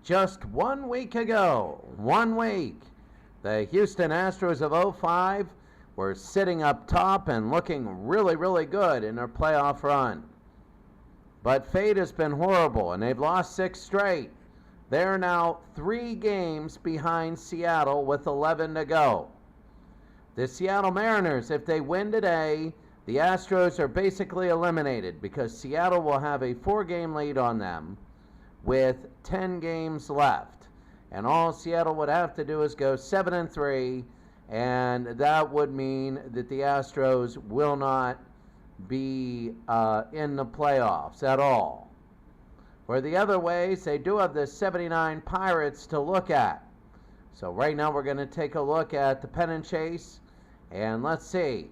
just 1 week ago, the Houston Astros of 05 were sitting up top and looking really, really good in their playoff run. But fate has been horrible, and they've lost 6 straight. They're now 3 games behind Seattle with 11 to go. The Seattle Mariners, if they win today, the Astros are basically eliminated because Seattle will have a 4-game lead on them with 10 games left. And all Seattle would have to do is go 7-3, and that would mean that the Astros will not be in the playoffs at all. For the other ways, they do have the 79 Pirates to look at. So right now we're going to take a look at the pennant chase, and let's see.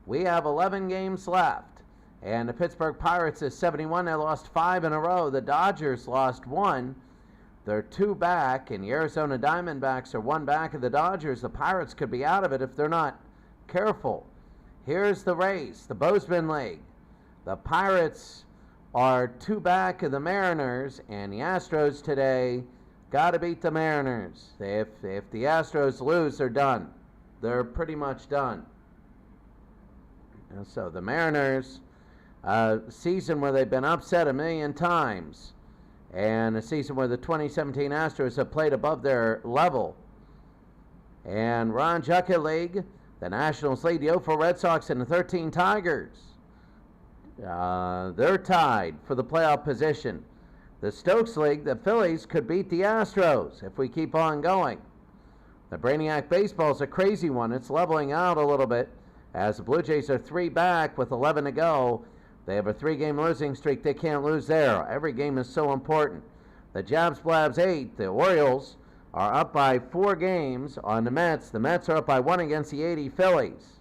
We have 11 games left, and the Pittsburgh Pirates is 71. They lost 5 in a row. The Dodgers lost 1. They're 2 back, and the Arizona Diamondbacks are 1 back of the Dodgers. The Pirates could be out of it if they're not careful. Here's the race, the Bozeman League. The Pirates are 2 back of the Mariners, and the Astros today got to beat the Mariners. If the Astros lose, they're done. They're pretty much done. And so the Mariners, a season where they've been upset a million times, and a season where the 2017 Astros have played above their level. And Ron Jucka League, the Nationals lead the 0-4 Red Sox and the 13 Tigers. They're tied for the playoff position. The Stokes League, the Phillies could beat the Astros if we keep on going. The Brainiac Baseball is a crazy one. It's leveling out a little bit as the Blue Jays are 3 back with 11 to go. They have a 3-game losing streak. They can't lose there. Every game is so important. The Jabs Blabs 8. The Orioles are up by 4 games on the Mets. The Mets are up by 1 against the 80 Phillies.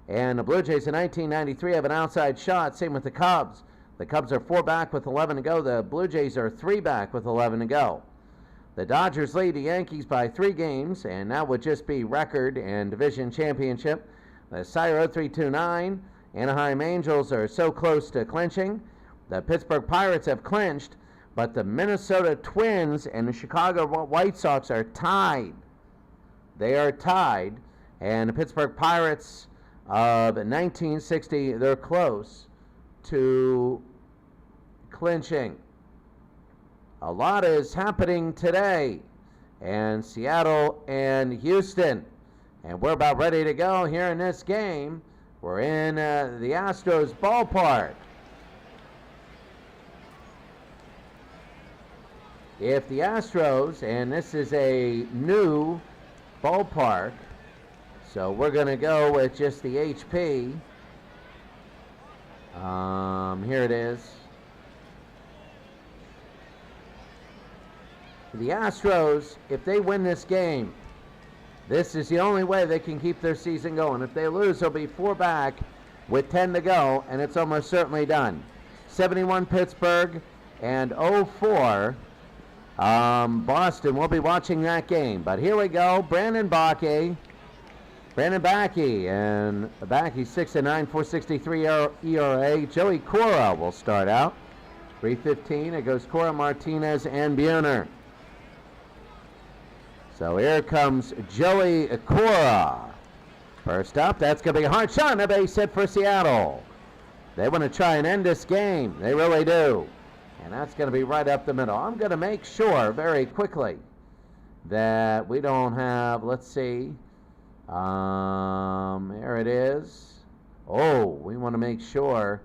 And the Blue Jays in 1993 have an outside shot. Same with the Cubs. The Cubs are 4 back with 11 to go. The Blue Jays are 3 back with 11 to go. The Dodgers lead the Yankees by 3 games, and that would just be record and division championship. The Sire 0329. Anaheim Angels are so close to clinching. The Pittsburgh Pirates have clinched, but the Minnesota Twins and the Chicago White Sox are tied. They are tied, and the Pittsburgh Pirates of 1960, they're close to clinching. A lot is happening today, and Seattle and Houston, and we're about ready to go here in this game. We're in the Astros ballpark. If the Astros, and this is a new ballpark, so we're going to go with just the HP. Here it is. The Astros, if they win this game, this is the only way they can keep their season going. If they lose, they'll be 4 back with 10 to go, and it's almost certainly done. 71 Pittsburgh and 0-4 Boston. We'll be watching that game. But here we go. Brandon Bakke, and Bakke 6-9, 4.63 ERA. Joey Cora will start out. 3:15. It goes Cora, Martinez, and Buhner. So here comes Joey Cora. First up, that's going to be a hard shot and a base hit for Seattle. They want to try and end this game. They really do. And that's going to be right up the middle. I'm going to make sure very quickly that we don't have, let's see. There it is. Oh, we want to make sure,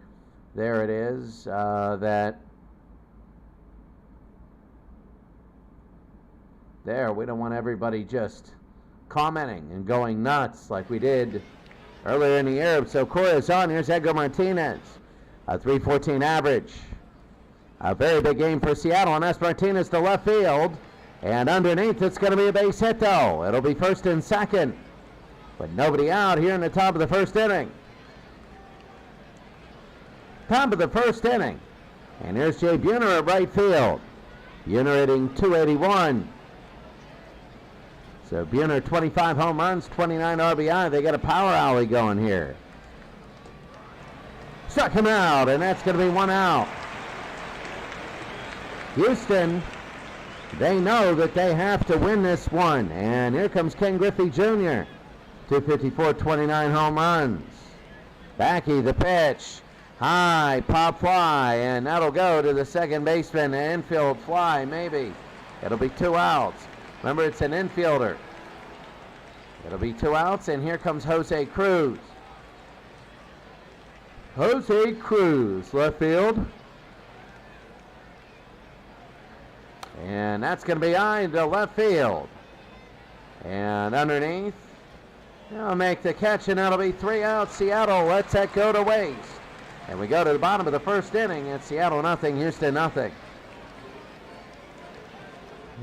there it is, that there, we don't want everybody just commenting and going nuts like we did earlier in the year. So Cora's on. Here's Edgar Martinez, a 3.14 average. A very big game for Seattle, and that's Martinez to left field. And underneath, it's going to be a base hit, though. It'll be first and second, but nobody out here in the top of the first inning. Top of the first inning. And here's Jay Buhner at right field. Buhner hitting .281. So Buhner, 25 home runs, 29 RBI. They got a power alley going here. Struck him out, and that's going to be 1 out. Houston They know that they have to win this one. And here comes Ken Griffey Jr. 254, 29 home runs. Backy the pitch. High pop fly, and that'll go to the second baseman. An infield fly, maybe. It'll be 2 outs. Remember, it's an infielder. It'll be 2 outs, and here comes Jose Cruz. Jose Cruz, left field. And that's going to be high to left field. And underneath, they'll make the catch, and that'll be 3 outs. Seattle lets that go to waste. And we go to the bottom of the first inning. It's Seattle nothing, Houston nothing.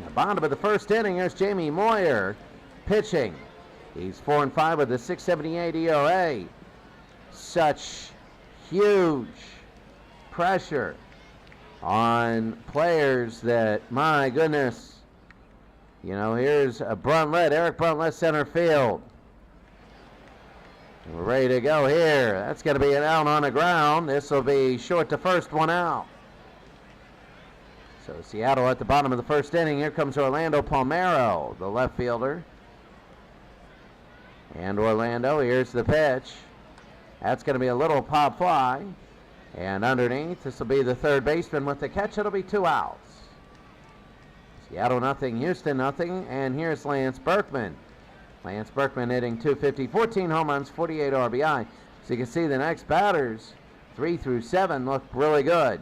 The bottom of the first inning, here's Jamie Moyer pitching. He's 4-5 with a 6.78 ERA. Such huge pressure on players that, my goodness, you know, here's a Bruntlett, Eric Bruntlett, center field. We're ready to go here. That's going to be an out on the ground. This will be short to first, 1 out. So Seattle at the bottom of the first inning. Here comes Orlando Palmeiro, the left fielder. And Orlando, here's the pitch. That's going to be a little pop fly. And underneath, this will be the third baseman with the catch. It'll be 2 outs. Seattle nothing, Houston nothing. And here's Lance Berkman. Lance Berkman hitting 250, 14 home runs, 48 RBI. So you can see the next batters, 3 through 7, look really good.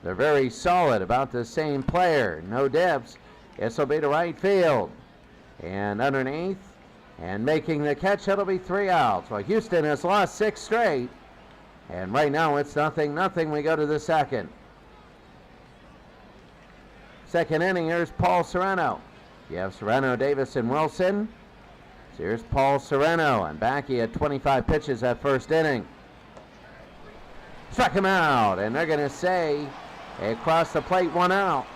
They're very solid, about the same player. No dips. This will be to right field. And underneath, and making the catch, that'll be 3 outs. Well, Houston has lost 6 straight. And right now it's 0-0. We go to the second. Second inning, here's Paul Sereno. You have Sereno, Davis, and Wilson. So here's Paul Sereno, and Backy had 25 pitches that first inning. Struck him out, and they're going to say across the plate, 1 out.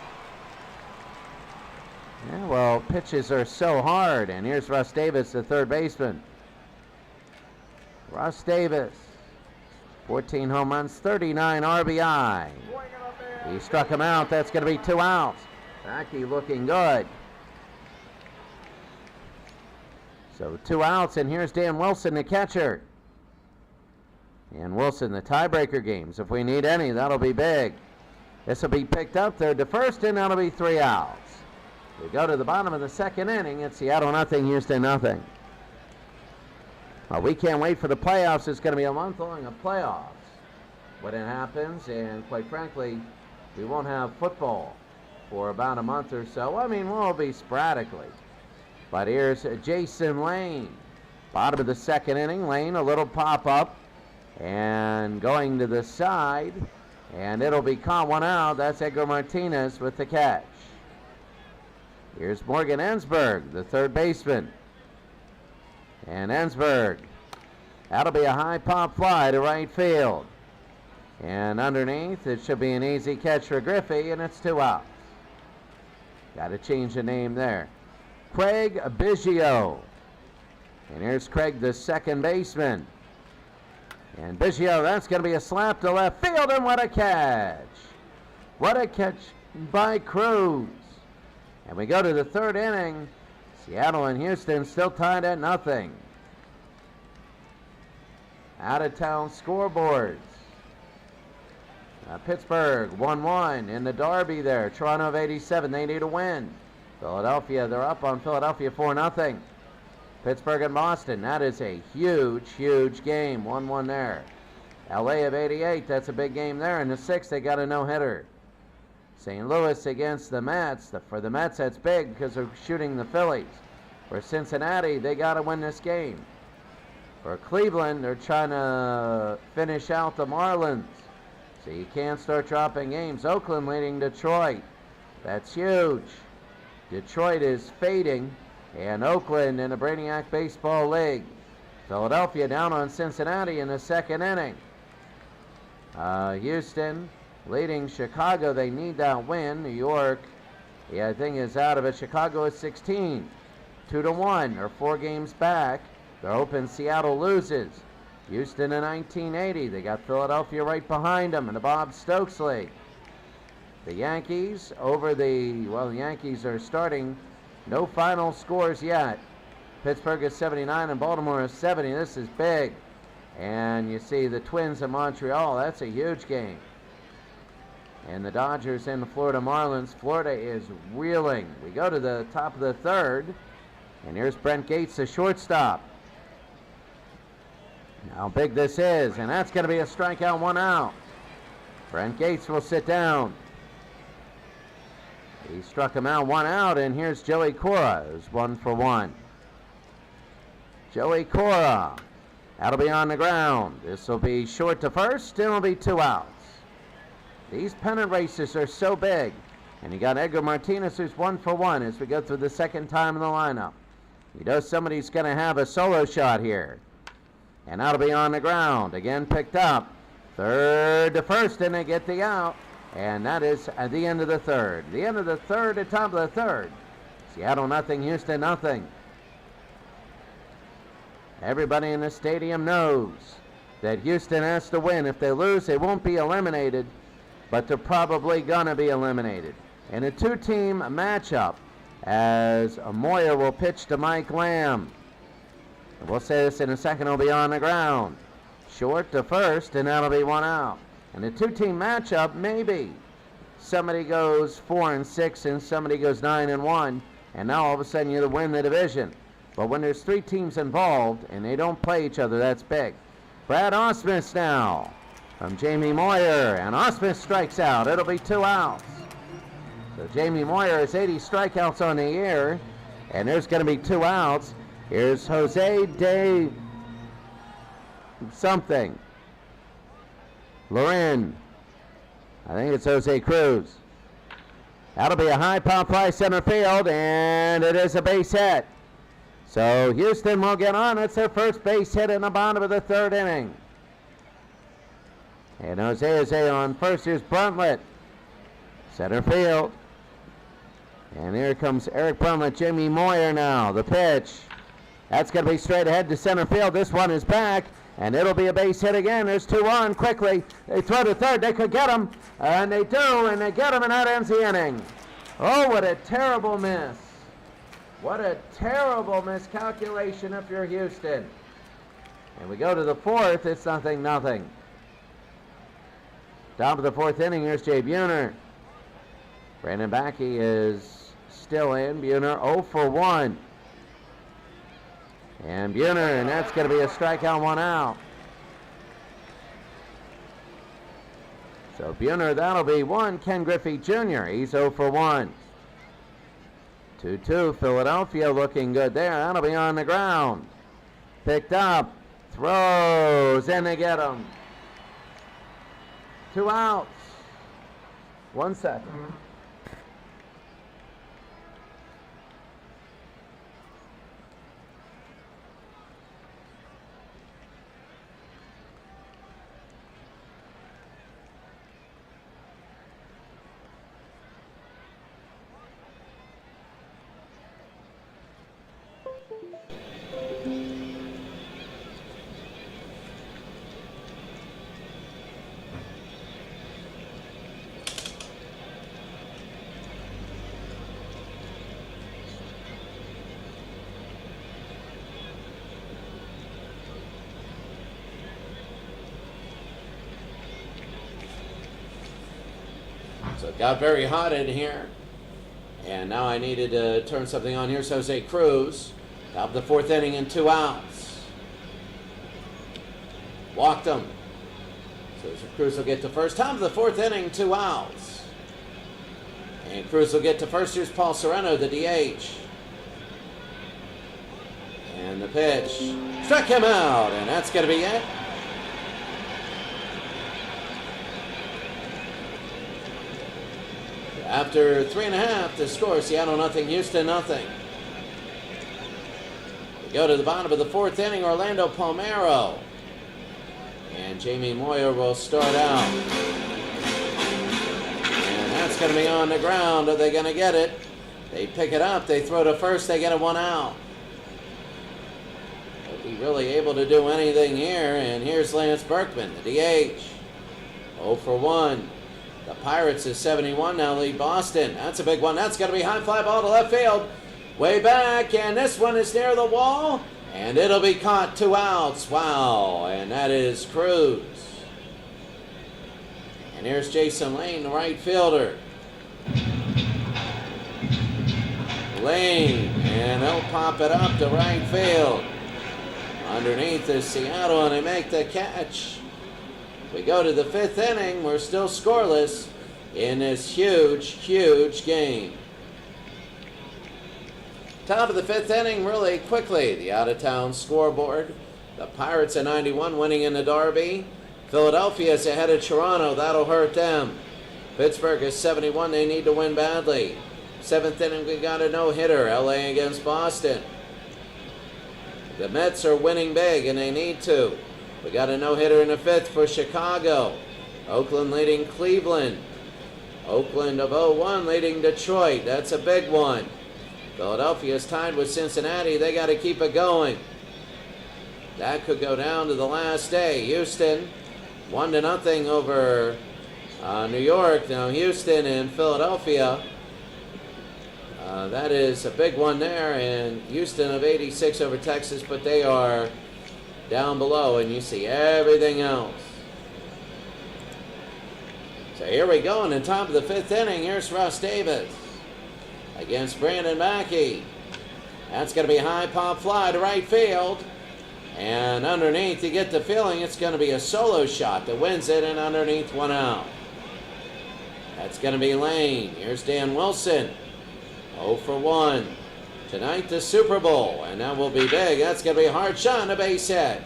Yeah, well, pitches are so hard, and here's Russ Davis, the third baseman. Russ Davis, 14 home runs, 39 RBI. He struck him out. That's going to be 2 outs. Backy looking good. So 2 outs, and here's Dan Wilson, the catcher. And Wilson, the tiebreaker games. If we need any, that'll be big. This will be picked up third to first, and that'll be 3 outs. We go to the bottom of the second inning. It's Seattle nothing, Houston nothing. Well, we can't wait for the playoffs. It's going to be a month long of playoffs when it happens, and quite frankly, we won't have football for about a month or so. I mean, we'll be sporadically. But here's Jason Lane. Bottom of the second inning. Lane, a little pop-up. And going to the side. And it'll be caught, 1 out. That's Edgar Martinez with the catch. Here's Morgan Ensberg, the third baseman. And Ensberg. That'll be a high pop fly to right field. And underneath, it should be an easy catch for Griffey, and it's 2 outs. Got to change the name there. Craig Biggio. And here's Craig, the second baseman. And Biggio, that's going to be a slap to left field, and what a catch. What a catch by Cruz. And we go to the third inning. Seattle and Houston still tied at 0. Out-of-town scoreboards. Pittsburgh 1-1 in the derby there. Toronto of 87, they need a win. Philadelphia, they're up on Philadelphia 4-0. Pittsburgh and Boston, that is a huge, huge game. 1-1 there. LA of 88, that's a big game there. In the 6th, they got a no-hitter. St. Louis against the Mets. For the Mets, that's big because they're shooting the Phillies. For Cincinnati, they got to win this game. For Cleveland, they're trying to finish out the Marlins. So you can't start dropping games. Oakland leading Detroit. That's huge. Detroit is fading, and Oakland in the Brainiac Baseball League. Philadelphia down on Cincinnati in the second inning. Houston leading Chicago. They need that win. New York, I think, is out of it. Chicago is 16. 2-1. They're 4 games back. They're hoping Seattle loses. Houston in 1980. They got Philadelphia right behind them in the Bob Stokes League. The Yankees over the Yankees are starting. No final scores yet. Pittsburgh is 79 and Baltimore is 70. This is big. And you see the Twins in Montreal. That's a huge game. And the Dodgers and the Florida Marlins. Florida is reeling. We go to the top of the third. And here's Brent Gates, the shortstop. How big this is. And that's going to be a strikeout, 1 out. Brent Gates will sit down. He struck him out, 1 out. And here's Joey Cora, who's 1 for 1. Joey Cora. That'll be on the ground. This will be short to first, and it'll be 2 outs. These pennant races are so big. And you got Edgar Martinez, who's 1 for 1 as we go through the second time in the lineup. You know somebody's going to have a solo shot here. And that'll be on the ground. Again picked up. Third to first, and they get the out. And that is at the end of the third. The end of the third, the top of the third. Seattle nothing, Houston nothing. Everybody in the stadium knows that Houston has to win. If they lose, they won't be eliminated, but they're probably going to be eliminated. In a 2-team matchup, as Moyer will pitch to Mike Lamb. We'll say this in a second, he'll be on the ground. Short to first, and that'll be 1 out. In a 2-team matchup, maybe somebody goes 4-6 and somebody goes 9-1, and now all of a sudden you win the division. But when there's 3 teams involved and they don't play each other, that's big. Brad Ausmus now from Jamie Moyer, and Ausmus strikes out. It'll be 2 outs. So Jamie Moyer has 80 strikeouts on the year, and there's going to be 2 outs. Here's Jose de something. Loren. I think it's Jose Cruz. That'll be a high pop fly center field, and it is a base hit. So Houston will get on. It's their first base hit in the bottom of the 3rd inning. And Jose on first. Here's Bruntlett. Center field. And here comes Eric Bruntlett. Jamie Moyer now. The pitch. That's going to be straight ahead to center field. This one is back. And it'll be a base hit again. There's 2 on quickly. They throw to third. They could get him. And they do. And they get him. And that ends the inning. Oh, what a terrible miss. What a terrible miscalculation if you're Houston. And we go to the 4th. It's 0-0. Top of the 4th inning. Here's Jay Buhner. Brandon Backey is still in. Buhner 0 for 1. And Buhner, and that's going to be a strikeout, 1 out. So Buhner, that'll be 1. Ken Griffey Jr., he's 0 for 1. 2-2, Philadelphia looking good there. That'll be on the ground. Picked up, throws, and they get him. 2 outs. 1 second. So it got very hot in here. And now I needed to turn something on. Here's Jose Cruz. Top of the 4th inning and 2 outs. Walked him. So Cruz will get to first. Top of the 4th inning, 2 outs. And Cruz will get to first. Here's Paul Sereno, the DH. And the pitch. Struck him out. And that's going to be it. After 3.5 to score, Seattle nothing, Houston nothing. We go to the bottom of the 4th inning, Orlando Palmeiro. And Jamie Moyer will start out. And that's going to be on the ground. Are they going to get it? They pick it up, they throw to first, they get a 1 out. Are we really able to do anything here? And here's Lance Berkman, the DH. 0 for 1. The Pirates is 71 now lead Boston. That's a big one. That's going to be high fly ball to left field. Way back, and this one is near the wall. And it'll be caught, 2 outs. Wow, and that is Cruz. And here's Jason Lane, the right fielder. Lane, and they'll pop it up to right field. Underneath is Seattle, and they make the catch. We go to the 5th inning. We're still scoreless in this huge, huge game. Top of the 5th inning really quickly. The out-of-town scoreboard. The Pirates at 91 winning in the Derby. Philadelphia is ahead of Toronto. That'll hurt them. Pittsburgh is 71. They need to win badly. 7th inning, we got a no-hitter. LA against Boston. The Mets are winning big, and they need to. We got a no-hitter in the 5th for Chicago. Oakland leading Cleveland. Oakland of 0-1 leading Detroit. That's a big one. Philadelphia is tied with Cincinnati. They got to keep it going. That could go down to the last day. Houston 1-0 over New York. Now Houston and Philadelphia. That is a big one there. And Houston of 86 over Texas, but they are down below, and you see everything else. So here we go in the top of the 5th inning. Here's Russ Davis against Brandon Mackey. That's going to be a high pop fly to right field. And underneath, you get the feeling it's going to be a solo shot that wins it, and underneath, 1 out. That's going to be Lane. Here's Dan Wilson. 0 for 1. Tonight, the Super Bowl, and that will be big. That's going to be a hard shot and a base hit.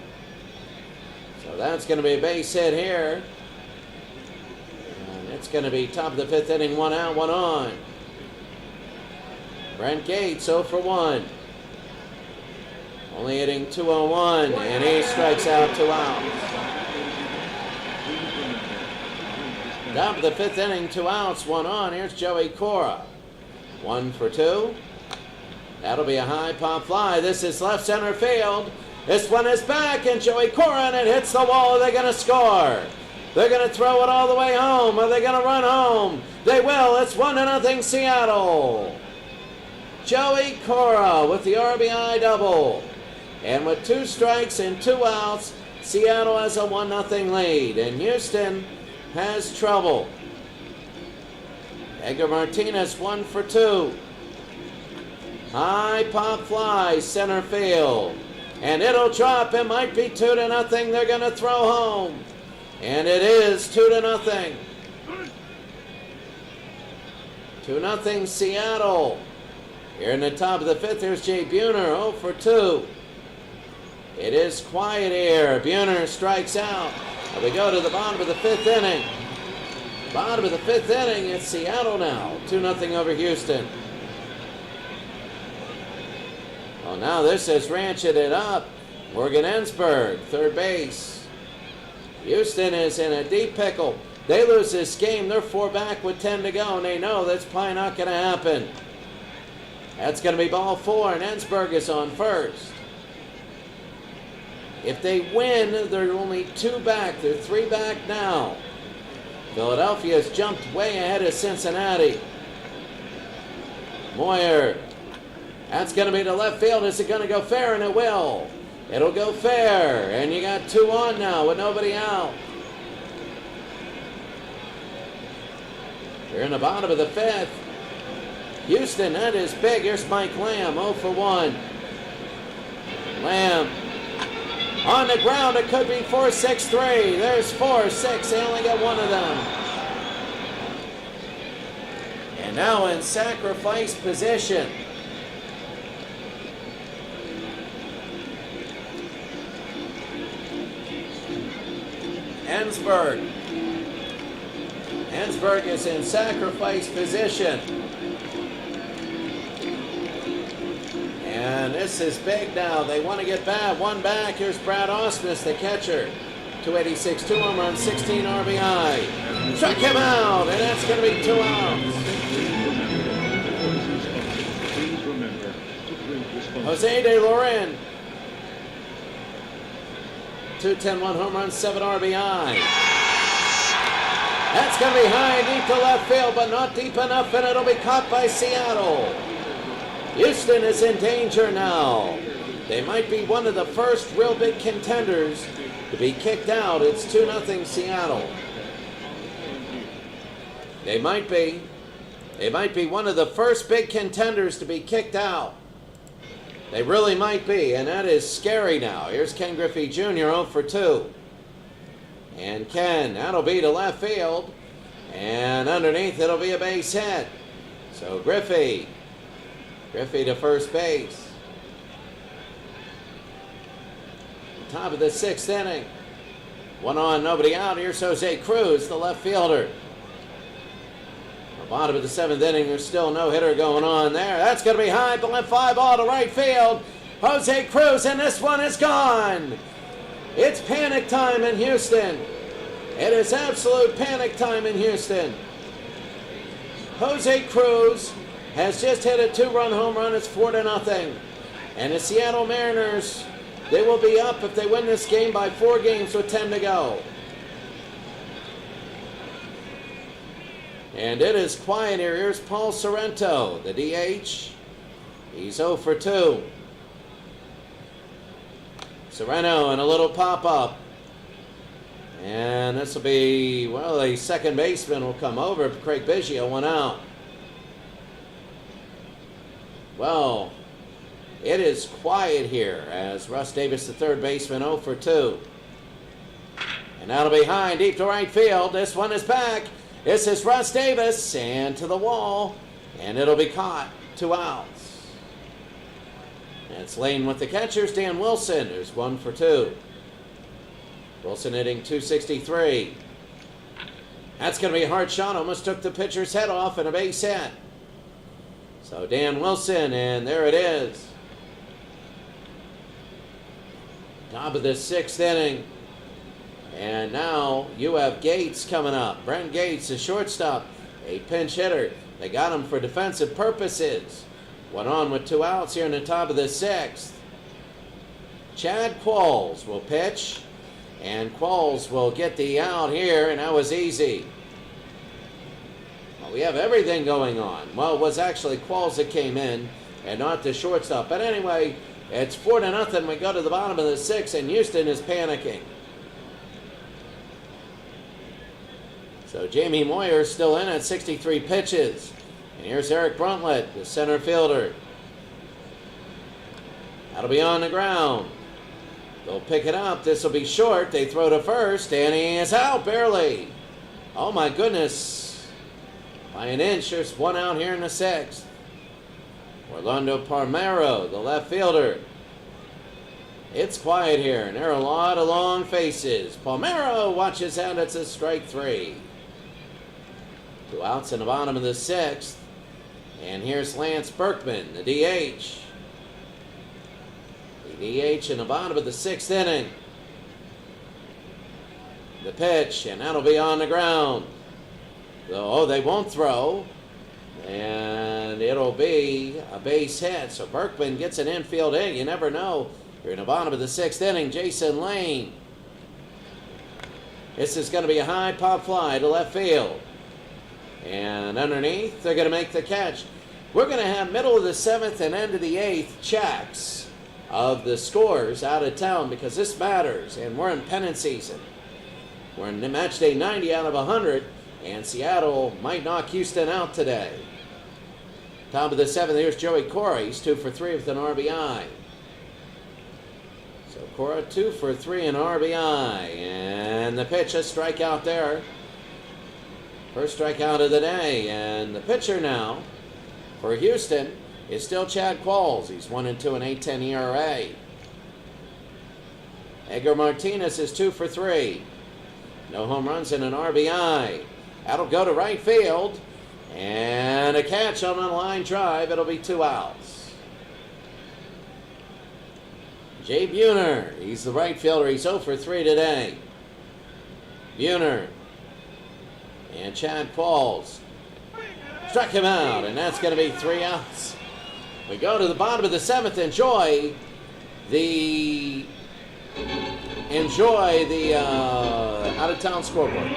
So that's going to be a base hit here. And it's going to be top of the 5th inning, 1 out, 1 on. Brent Gates, 0 for 1. Only hitting 201, and he strikes out 2 outs. Top of the 5th inning, 2 outs, 1 on. Here's Joey Cora. 1 for 2. That'll be a high pop fly. This is left center field. This one is back, and Joey Cora, and it hits the wall. Are they going to score? They're going to throw it all the way home. Are they going to run home? They will. It's 1-0 Seattle. Joey Cora with the RBI double. And with 2 strikes and 2 outs, Seattle has a 1-0 lead. And Houston has trouble. Edgar Martinez 1 for 2. High pop fly, center field. And it'll drop. It might be 2-0. They're going to throw home. And it is 2-0. 2-0 Seattle. Here in the top of the 5th, there's Jay Buhner, 0 for 2. It is quiet here. Buhner strikes out. And we go to the bottom of the 5th inning. Bottom of the 5th inning, it's Seattle now. 2-0 over Houston. Oh, now this is ranching it up. Morgan Ensberg, third base. Houston is in a deep pickle. They lose this game. They're 4 back with 10 to go, and they know that's probably not going to happen. That's going to be ball 4, and Ensberg is on first. If they win, they're only 2 back. They're 3 back now. Philadelphia has jumped way ahead of Cincinnati. Moyer. That's going to be to left field. Is it going to go fair? And it will. It'll go fair. And you got 2 on now with nobody out. You're in the bottom of the 5th. Houston, that is big. Here's Mike Lamb, 0 for 1. Lamb on the ground. It could be 4-6-3. There's 4-6. They only got 1 of them. And now in sacrifice position. Ensberg. Ensberg is in sacrifice position. And this is big now. They want to get back. 1 back. Here's Brad Ausmus, the catcher. 286, 2 home runs, 16 RBI. Struck him out, and that's going to be 2 outs. Jose De Loren. 210, 1 home run, 7 RBI. That's going to be high deep to left field, but not deep enough, and it'll be caught by Seattle. Houston is in danger now. They might be one of the first real big contenders to be kicked out. It's 2-0 Seattle. They might be. They might be one of the first big contenders to be kicked out. They really might be, and that is scary now. Here's Ken Griffey Jr. 0 for 2. And Ken, that'll be to left field. And underneath, it'll be a base hit. So Griffey to first base. Top of the 6th inning. 1 on, nobody out. Here's Jose Cruz, the left fielder. Bottom of the 7th inning, there's still no hitter going on there. That's going to be high, but left fly ball to right field. Jose Cruz, and this one is gone. It's panic time in Houston. It is absolute panic time in Houston. Jose Cruz has just hit a 2-run home run. It's 4-0. And the Seattle Mariners, they will be up if they win this game by 4 games with 10 to go. And it is quiet here. Here's Paul Sorrento, the DH. He's 0 for 2. Sorrento and a little pop-up. And this will be, well, the second baseman will come over. Craig Biggio, 1 out. Well, it is quiet here as Russ Davis, the third baseman, 0 for 2. And that'll be high and deep to right field. This one is back. This is Russ Davis, and to the wall, and it'll be caught. 2 outs. That's Lane with the catchers. Dan Wilson, who's 1 for 2. Wilson hitting .263. That's going to be a hard shot. Almost took the pitcher's head off and a base hit. So Dan Wilson, and there it is. Top of the 6th inning. And now you have Gates coming up. Brent Gates, the shortstop, a pinch hitter. They got him for defensive purposes. 1 on with 2 outs here in the top of the 6th. Chad Qualls will pitch. And Qualls will get the out here, and that was easy. Well, we have everything going on. Well, it was actually Qualls that came in and not the shortstop. But anyway, it's 4-0. We go to the bottom of the 6th, and Houston is panicking. So Jamie Moyer is still in at 63 pitches. And here's Eric Bruntlett, the center fielder. That'll be on the ground. They'll pick it up. This will be short. They throw to first, and he is out barely. Oh my goodness. By an inch, there's 1 out here in the 6th. Orlando Palmeiro, the left fielder. It's quiet here, and there are a lot of long faces. Palmeiro watches out. It's a strike 3. 2 outs in the bottom of the 6th. And here's Lance Berkman, the DH. The DH in the bottom of the 6th inning. The pitch, and that'll be on the ground. Oh, they won't throw. And it'll be a base hit. So Berkman gets an infield hit. You never know. You're in the bottom of the 6th inning. Jason Lane. This is going to be a high pop fly to left field. And underneath, they're going to make the catch. We're going to have middle of the 7th and end of the 8th checks of the scores out of town because this matters, and we're in pennant season. We're in match day 90 out of 100, and Seattle might knock Houston out today. Top of the 7th, here's Joey Cora. He's 2 for 3 with an RBI. So Cora 2 for 3 in RBI, and the pitch, a strikeout there. First strikeout of the day, and the pitcher now for Houston is still Chad Qualls. He's 1-2 and 8.10 ERA. Edgar Martinez is 2 for 3. No home runs and an RBI. That'll go to right field, and a catch on a line drive. It'll be 2 outs. Jay Buhner, he's the right fielder. He's 0 for 3 today. Buhner. And Chad Qualls struck him out, and that's going to be 3 outs. We go to the bottom of the 7th. Enjoy the out-of-town scoreboard.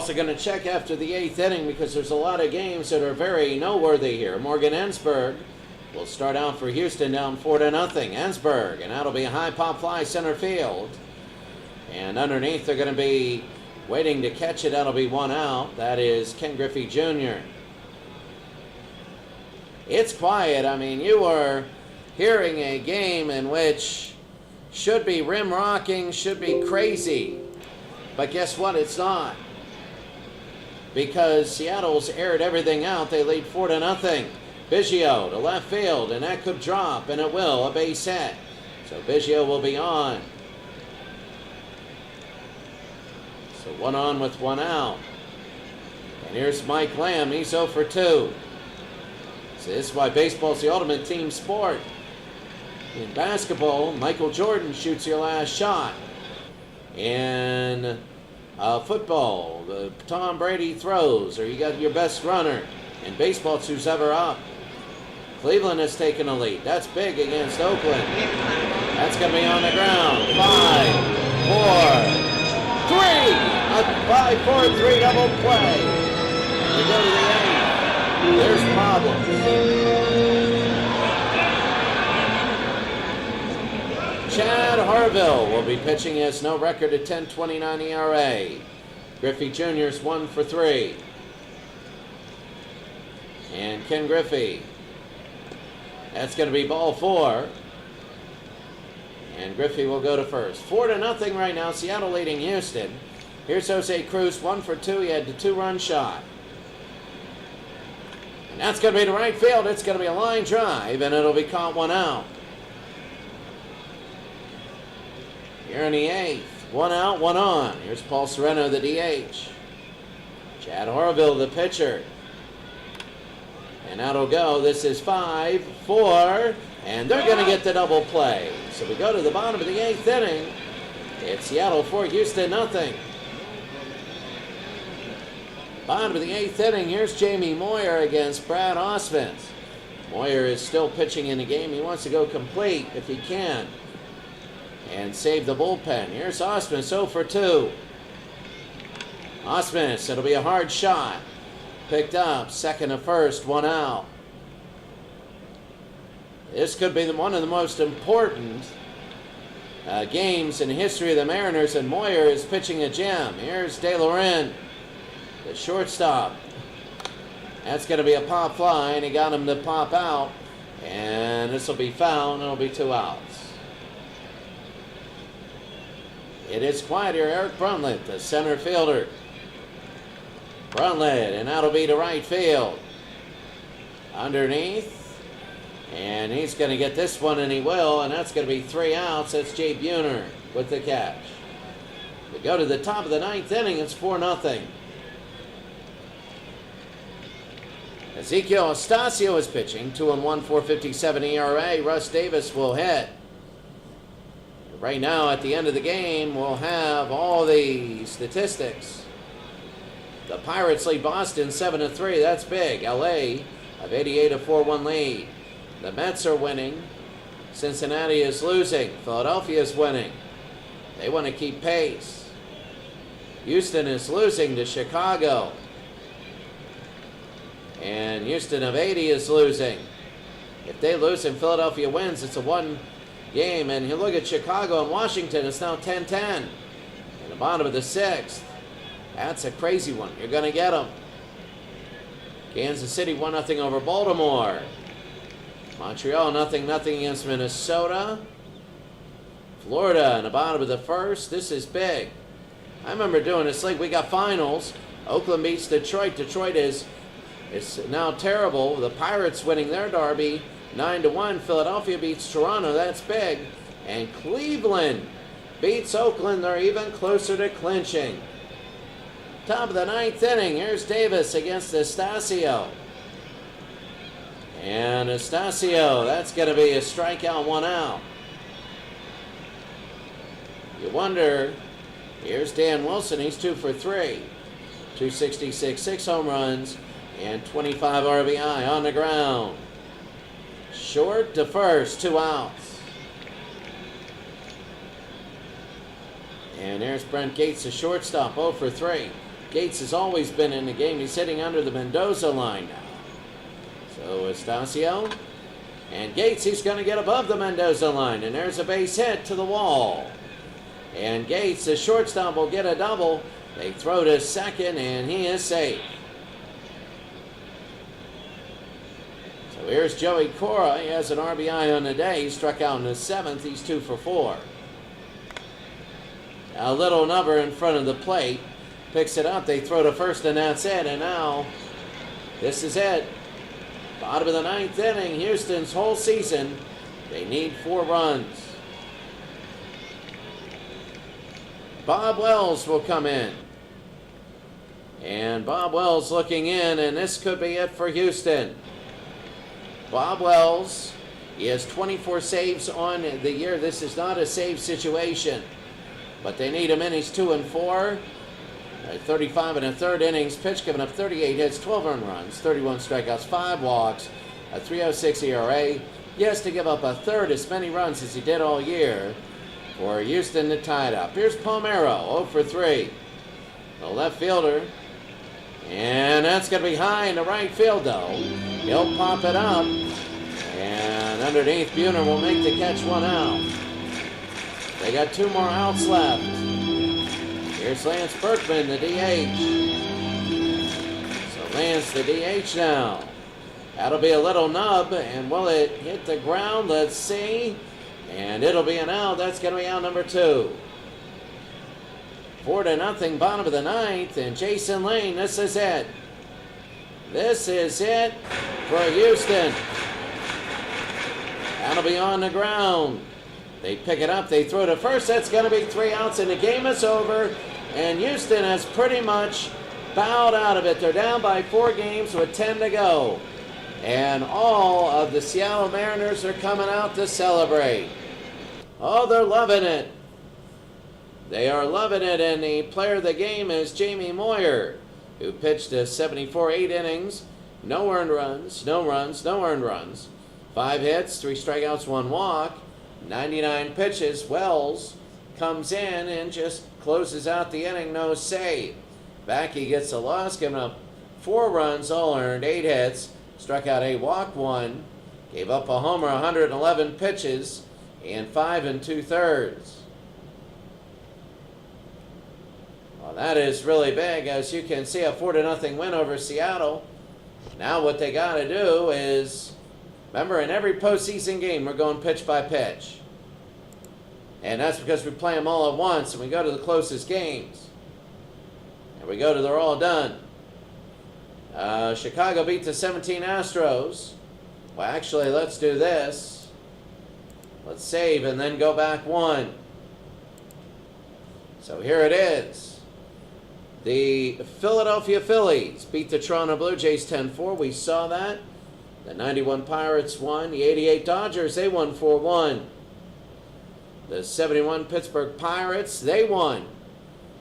also going to check after the 8th inning because there's a lot of games that are very noteworthy here. Morgan Ensberg will start out for Houston down 4-0. Ensberg, and that'll be a high pop fly center field. And underneath they're going to be waiting to catch it. That'll be 1 out. That is Ken Griffey Jr. It's quiet. I mean, you are hearing a game in which should be rim rocking, should be crazy. But guess what? It's not. Because Seattle's aired everything out. They lead 4-0. Biggio to left field, and that could drop, and it will. A base hit. So Biggio will be on. So 1 on with 1 out. And here's Mike Lamb. He's 0 for 2. So this is why baseball's the ultimate team sport. In basketball, Michael Jordan shoots your last shot. In football, Tom Brady throws, or you got your best runner. In baseball, it's who's ever up. Cleveland has taken a lead. That's big against Oakland. That's going to be on the ground. 5, 4, 3. A 5-4-3 double play. And we go to the 8th. There's problems. Chad Harville will be pitching. He has no record at 10.29 ERA. Griffey Jr.'s 1 for 3. And Ken Griffey. That's going to be ball 4. And Griffey will go to first. 4-0 right now. Seattle leading Houston. Here's Jose Cruz, 1 for 2. He had the 2-run shot. And that's going to be to right field. It's going to be a line drive, and it'll be caught 1 out. Here in the 8th, 1 out, 1 on. Here's Paul Sereno, the DH. Chad Harville, the pitcher. And that'll go. This is 5, 4, and they're going to get the double play. So we go to the bottom of the 8th inning. It's Seattle 4, Houston 0. Bottom of the 8th inning, here's Jamie Moyer against Brad Osmond. Moyer is still pitching in the game. He wants to go complete if he can and save the bullpen. Here's Osmond, 0 for 2. Osmond, it'll be a hard shot. Picked up, second to first, 1 out. This could be one of the most important games in the history of the Mariners, and Moyer is pitching a gem. Here's De Laurent, the shortstop. That's going to be a pop fly, and he got him to pop out. And this will be foul, and it'll be 2 outs. It is quiet here. Eric Brunlett, the center fielder. Brunlett, and that'll be to right field. Underneath. And he's going to get this one, and he will, and that's going to be 3 outs. That's Jay Buhner with the catch. We go to the top of the 9th inning. It's 4-0. Ezekiel Estacio is pitching. 2-1, 4.57 ERA. Russ Davis will hit. Right now, at the end of the game, we'll have all the statistics. The Pirates lead Boston 7-3. That's big. LA have 88-4-1 lead. The Mets are winning. Cincinnati is losing. Philadelphia is winning. They want to keep pace. Houston is losing to Chicago. And Houston of 80 is losing. If they lose and Philadelphia wins, it's a 1 game. And you look at Chicago and Washington, it's now 10-10. In the bottom of the 6th. That's a crazy one. You're going to get them. Kansas City 1-0 over Baltimore. Montreal 0-0 against Minnesota. Florida in the bottom of the 1st. This is big. I remember doing this league. We got finals. Oakland beats Detroit. Detroit is now terrible. The Pirates winning their derby 9-1. Philadelphia beats Toronto. That's big. And Cleveland beats Oakland. They're even closer to clinching. Top of the 9th inning. Here's Davis against Estacio. And Estacio, that's going to be a strikeout, 1 out. You wonder, here's Dan Wilson. He's 2 for 3. 266, 6 home runs, and 25 RBI on the ground. Short to first, 2 outs. And there's Brent Gates, the shortstop, 0 for 3. Gates has always been in the game. He's hitting under the Mendoza line now. So Estacio and Gates, he's going to get above the Mendoza line, and there's a base hit to the wall. And Gates, the shortstop, will get a double. They throw to second, and he is safe. So here's Joey Cora. He has an RBI on the day. He struck out in the 7th. He's 2 for 4. A little number in front of the plate. Picks it up. They throw to first, and that's it. And now, this is it. Bottom of the 9th inning. Houston's whole season, they need 4 runs. Bob Wells will come in. And Bob Wells looking in, and this could be it for Houston. Bob Wells, he has 24 saves on the year. This is not a save situation, but they need him in. He's 2 and 4. 35 and a third innings pitched, giving up 38 hits, 12 earned runs, 31 strikeouts, 5 walks, a 3.06 ERA. He has to give up a third as many runs as he did all year for Houston to tie it up. Here's Palmeiro, 0 for 3. The left fielder. And that's going to be high in the right field, though. He'll pop it up. And underneath, Buhner will make the catch, 1 out. They got 2 more outs left. Here's Lance Berkman, the DH. So Lance, the DH now. That'll be a little nub, and will it hit the ground? Let's see. And it'll be an out. That's going to be out number 2. 4-0, bottom of the 9th, and Jason Lane, this is it. This is it for Houston. That'll be on the ground. They pick it up, they throw to first. That's going to be 3 outs, and the game is over. And Houston has pretty much bowed out of it. They're down by 4 games with 10 to go. And all of the Seattle Mariners are coming out to celebrate. Oh, they're loving it. They are loving it, and the player of the game is Jamie Moyer, who pitched a 74 8 innings, no earned runs, no runs, no earned runs, 5 hits, 3 strikeouts, 1 walk, 99 pitches. Wells comes in and just closes out the inning, no save. Back he gets a loss, giving up 4 runs, all earned, 8 hits, struck out 8, walked 1, gave up a homer, 111 pitches, and 5 2/3. Well, that is really big. As you can see, a 4-0 win over Seattle. Now what they got to do is, remember, in every postseason game, we're going pitch by pitch. And that's because we play them all at once, and we go to the closest games. And we go to they're all done. Chicago beat the 17 Astros. Well, actually, let's do this. Let's save and then go back 1. So here it is. The Philadelphia Phillies beat the Toronto Blue Jays 10-4. We saw that. The 91 Pirates won. The 88 Dodgers, they won 4-1. The 71 Pittsburgh Pirates, they won.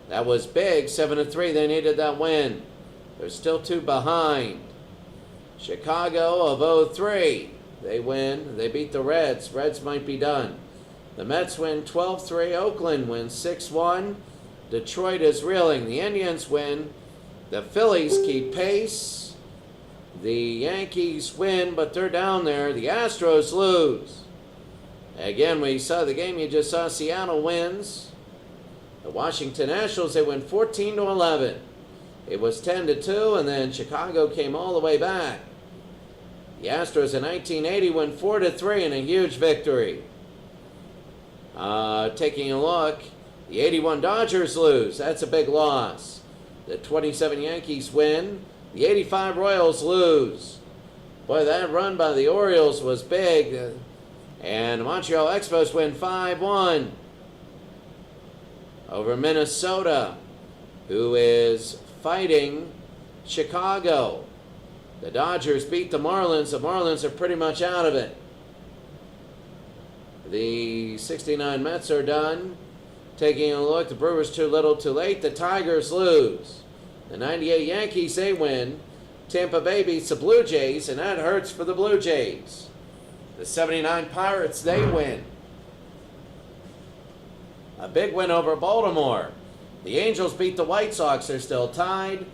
That was big, 7-3. They needed that win. They're still 2 behind. Chicago of 0-3. They win. They beat the Reds. Reds might be done. The Mets win 12-3. Oakland wins 6-1. Detroit is reeling. The Indians win. The Phillies keep pace. The Yankees win, but they're down there. The Astros lose. Again, we saw the game you just saw. Seattle wins. The Washington Nationals, they win 14-11. It was 10-2, and then Chicago came all the way back. The Astros in 1980 win 4-3 in a huge victory. Taking a look, the 81 Dodgers lose. That's a big loss. The 27 Yankees win. The 85 Royals lose. Boy, that run by the Orioles was big. And the Montreal Expos win 5-1 over Minnesota, who is fighting Chicago. The Dodgers beat the Marlins. The Marlins are pretty much out of it. The 69 Mets are done. Taking a look, the Brewers too little too late. The Tigers lose. The 98 Yankees, they win. Tampa Bay beats the Blue Jays, and that hurts for the Blue Jays. The 79 Pirates, they win. A big win over Baltimore. The Angels beat the White Sox. They're still tied.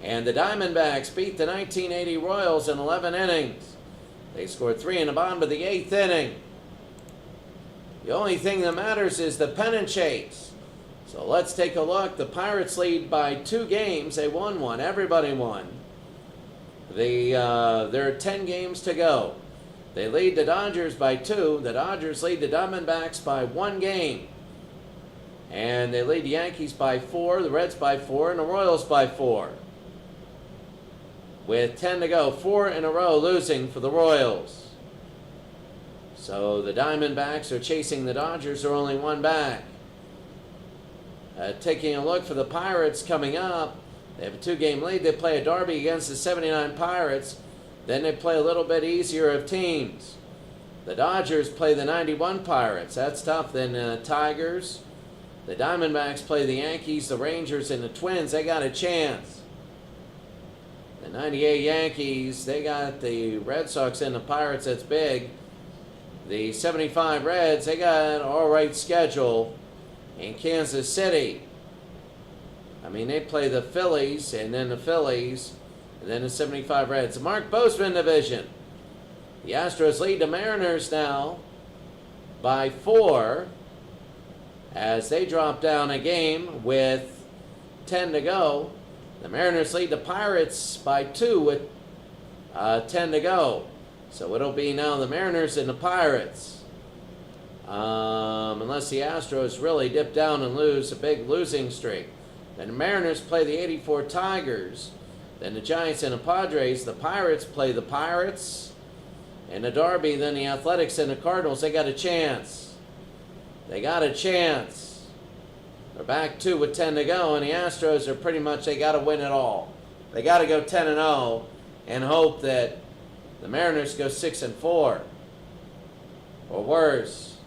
And the Diamondbacks beat the 1980 Royals in 11 innings. They scored 3 in the bottom of the 8th inning. The only thing that matters is the pennant chase. So let's take a look. The Pirates lead by 2 games. They won one. Everybody won. There are 10 games to go. They lead the Dodgers by 2. The Dodgers lead the Diamondbacks by 1 game. And they lead the Yankees by 4, the Reds by 4, and the Royals by 4. With 10 to go, 4 in a row losing for the Royals. So the Diamondbacks are chasing the Dodgers, are only 1 back. Taking a look for the Pirates coming up, they have a 2-game lead. They play a derby against the 79 Pirates. Then they play a little bit easier of teams. The Dodgers play the 91 Pirates. That's tough. Then Tigers. The Diamondbacks play the Yankees, the Rangers, and the Twins. They got a chance. The 98 Yankees, they got the Red Sox and the Pirates. That's big. The 75 Reds, they got an all-right schedule in Kansas City. I mean, they play the Phillies, and then the Phillies, and then the 75 Reds. The Mark Bozeman division. The Astros lead the Mariners now by 4 as they drop down a game with 10 to go. The Mariners lead the Pirates by 2 with 10 to go. So it'll be now the Mariners and the Pirates. Unless the Astros really dip down and lose a big losing streak. Then the Mariners play the 84 Tigers. Then the Giants and the Padres. The Pirates play the Pirates. And the Derby, then the Athletics and the Cardinals. They got a chance. They got a chance. They're back 2 with 10 to go, and the Astros are pretty much, they got to win it all. They got to go 10-0 and hope that the Mariners go 6-4 or worse.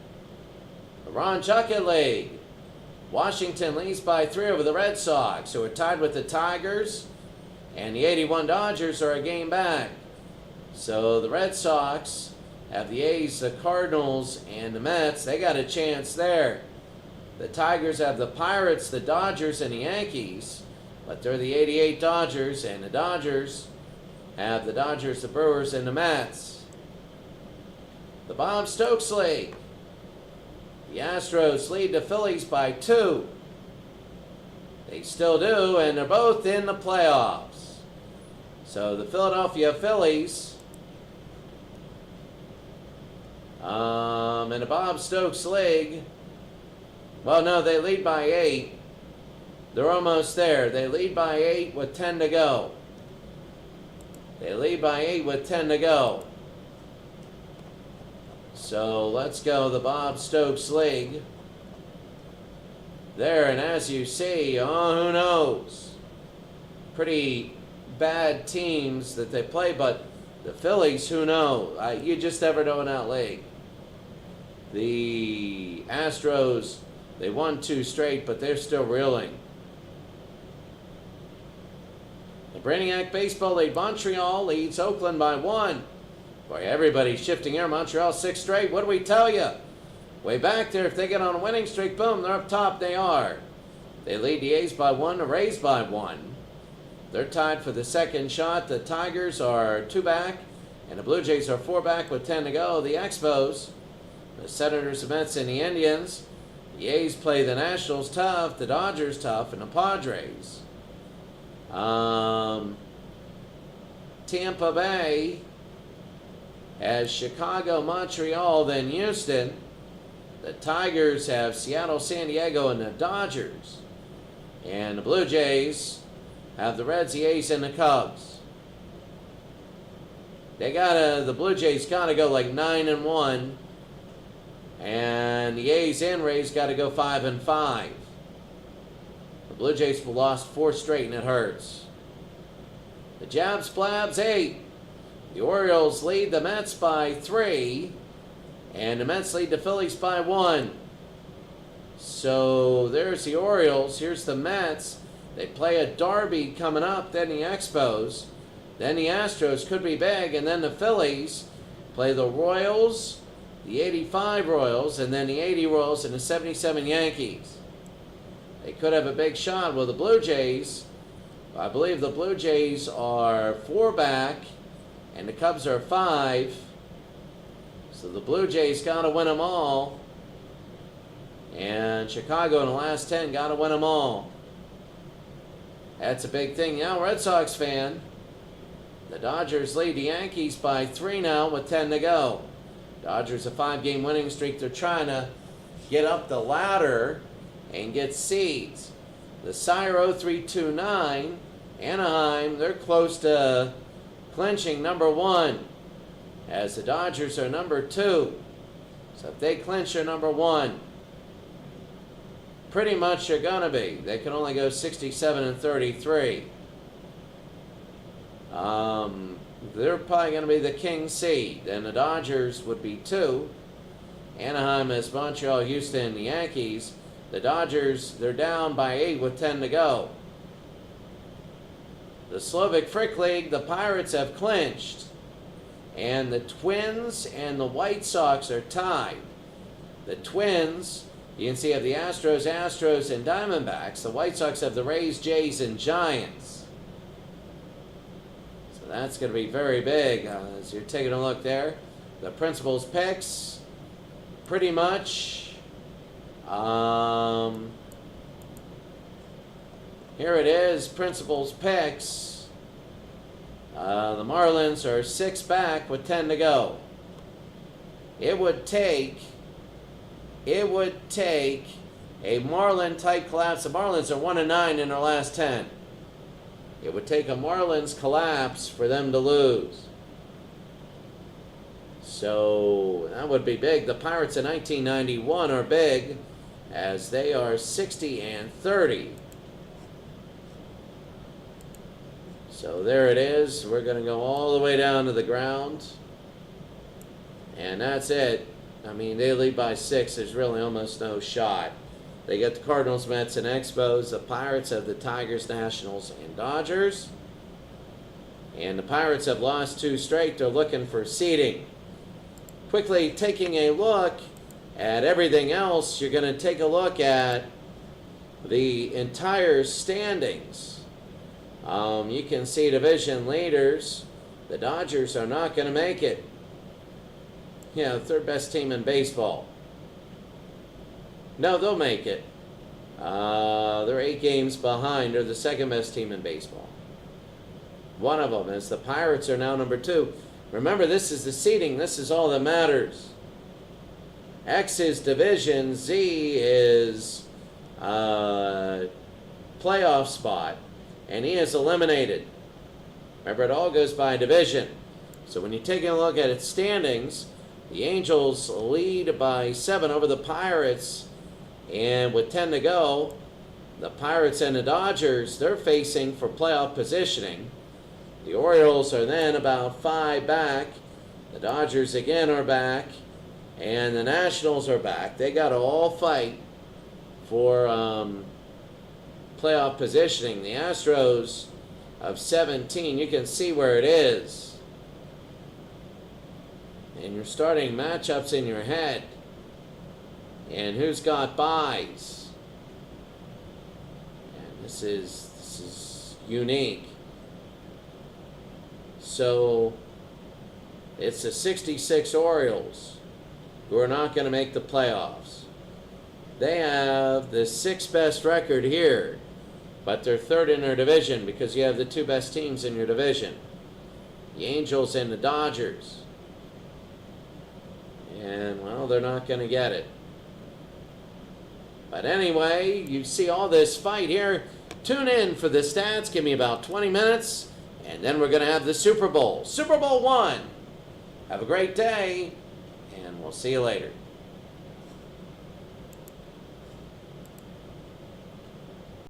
The Ron Chuckett League. Washington leads by 3 over the Red Sox, who are tied with the Tigers, and the 81 Dodgers are a game back. So the Red Sox have the A's, the Cardinals, and the Mets. They got a chance there. The Tigers have the Pirates, the Dodgers, and the Yankees, but they're the 88 Dodgers, and the Dodgers have the Dodgers, the Brewers, and the Mets. The Bob Stokes League. The Astros lead the Phillies by 2. They still do, and they're both in the playoffs. So the Philadelphia Phillies in the Bob Stokes League, well, no, they lead by 8. They're almost there. They lead by 8 with 10 to go. They lead by 8 with 10 to go. So let's go the Bob Stokes League. There, and as you see, oh, who knows? Pretty bad teams that they play, but the Phillies, who knows? You just never know in that league. The Astros, they won 2 straight, but they're still reeling. The Brainiac Baseball League, Montreal leads Oakland by 1. Boy, everybody's shifting here. Montreal 6 straight. What do we tell you? Way back there, if they get on a winning streak, boom, they're up top. They are. They lead the A's by 1, the Rays by 1. They're tied for the second shot. The Tigers are 2 back, and the Blue Jays are 4 back with 10 to go. The Expos, the Senators, the Mets, and the Indians. The A's play the Nationals tough, the Dodgers tough, and the Padres. Tampa Bay has Chicago, Montreal, then Houston. The Tigers have Seattle, San Diego, and the Dodgers. And the Blue Jays have the Reds, the A's, and the Cubs. The Blue Jays gotta go like 9-1. And the A's and Rays gotta go 5-5. The Blue Jays have lost 4 straight, and it hurts. The Jabs Blabs 8. The Orioles lead the Mets by 3, and the Mets lead the Phillies by 1. So there's the Orioles. Here's the Mets. They play a derby coming up, then the Expos. Then the Astros could be big, and then the Phillies play the Royals, the 85 Royals, and then the 80 Royals and the 77 Yankees. They could have a big shot. Well, the Blue Jays, I believe the Blue Jays are 4 back, and the Cubs are 5. So the Blue Jays got to win them all. And Chicago in the last 10 got to win them all. That's a big thing. Now, Red Sox fan, the Dodgers lead the Yankees by 3 now with 10 to go. Dodgers a 5-game winning streak. They're trying to get up the ladder and get seeds. The Sire 0329, Anaheim, they're close to clinching number 1, as the Dodgers are number 2. So if they clinch, they're number 1. Pretty much they're going to be. They can only go 67 and 33. They're probably going to be the king seed, and the Dodgers would be 2. Anaheim is Montreal, Houston, the Yankees. The Dodgers, they're down by 8 with 10 to go. The Slovak Frick League, the Pirates have clinched, and the Twins and the White Sox are tied. The Twins, you can see, have the Astros, and Diamondbacks. The White Sox have the Rays, Jays, and Giants. So that's going to be very big as you're taking a look there. The principals' picks, pretty much. Here it is, principals' picks. The Marlins are 6 back with 10 to go. It would take a Marlin-type collapse. The Marlins are 1-9 in their last 10. It would take a Marlins collapse for them to lose. So that would be big. The Pirates in 1991 are big, as they are 60 and 30. So there it is. We're going to go all the way down to the ground. And that's it. I mean, they lead by 6. There's really almost no shot. They get the Cardinals, Mets, and Expos. The Pirates have the Tigers, Nationals, and Dodgers. And the Pirates have lost 2 straight. They're looking for seeding. Quickly taking a look at everything else, you're going to take a look at the entire standings. You can see division leaders. The Dodgers are not going to make it. Yeah, the 3rd best team in baseball. No, they'll make it. They're 8 games behind. They're the 2nd best team in baseball. One of them is the Pirates are now number 2. Remember, this is the seeding. This is all that matters. X is division. Z is playoff spot. And he is eliminated. Remember, it all goes by division. So when you're taking a look at its standings, the Angels lead by 7 over the Pirates. And with 10 to go, the Pirates and the Dodgers, they're facing for playoff positioning. The Orioles are then about 5 back. The Dodgers again are back. And the Nationals are back. They got to all fight for playoff positioning. The Astros of 17, you can see where it is. And you're starting matchups in your head. And who's got buys? And this is unique. So it's the 66 Orioles who are not going to make the playoffs. They have the 6th best record here, but they're 3rd in their division because you have the 2 best teams in your division, the Angels and the Dodgers. And, well, they're not going to get it. But anyway, you see all this fight here. Tune in for the stats. Give me about 20 minutes, and then we're going to have the Super Bowl. Super Bowl 1. Have a great day, and we'll see you later.